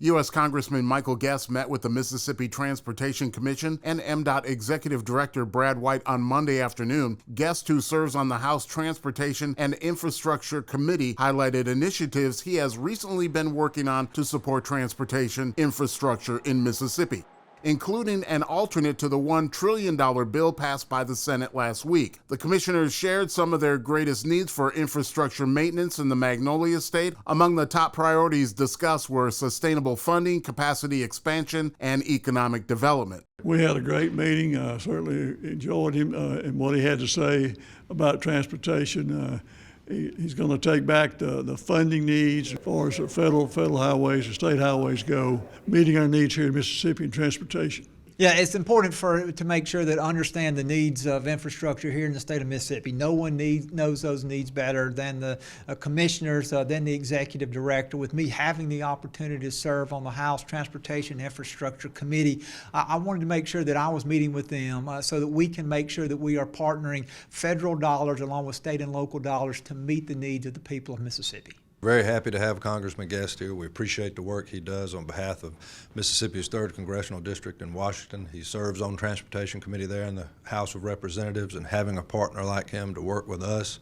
U.S. Congressman Michael Guest met with the Mississippi Transportation Commission and MDOT Executive Director Brad White on Monday afternoon. Guest, who serves on the House Transportation and Infrastructure Committee, highlighted initiatives he has recently been working on to support transportation infrastructure in Mississippi, including an alternate to the $1 trillion bill passed by the Senate last week. The commissioners shared some of their greatest needs for infrastructure maintenance in the Magnolia state. Among the top priorities discussed were sustainable funding, capacity expansion, and economic development. We had a great meeting. Certainly enjoyed him and what he had to say about transportation. He's going to take back the funding needs as far as the federal highways and state highways go, meeting our needs here in Mississippi in transportation. Yeah, it's important to make sure that understand the needs of infrastructure here in the state of Mississippi. No one knows those needs better than the commissioners, than the executive director. With me having the opportunity to serve on the House Transportation Infrastructure Committee, I wanted to make sure that I was meeting with them so that we can make sure that we are partnering federal dollars along with state and local dollars to meet the needs of the people of Mississippi. Very happy to have Congressman Guest here. We appreciate the work he does on behalf of Mississippi's 3rd Congressional District in Washington. He serves on the Transportation Committee there in the House of Representatives, and having a partner like him to work with us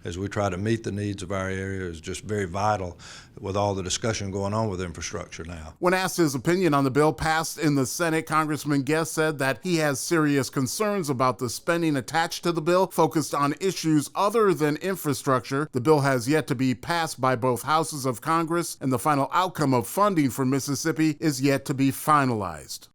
as we try to meet the needs of our area is just very vital with all the discussion going on with infrastructure now. When asked his opinion on the bill passed in the Senate, Congressman Guest said that he has serious concerns about the spending attached to the bill, focused on issues other than infrastructure. The bill has yet to be passed by both houses of Congress, and the final outcome of funding for Mississippi is yet to be finalized.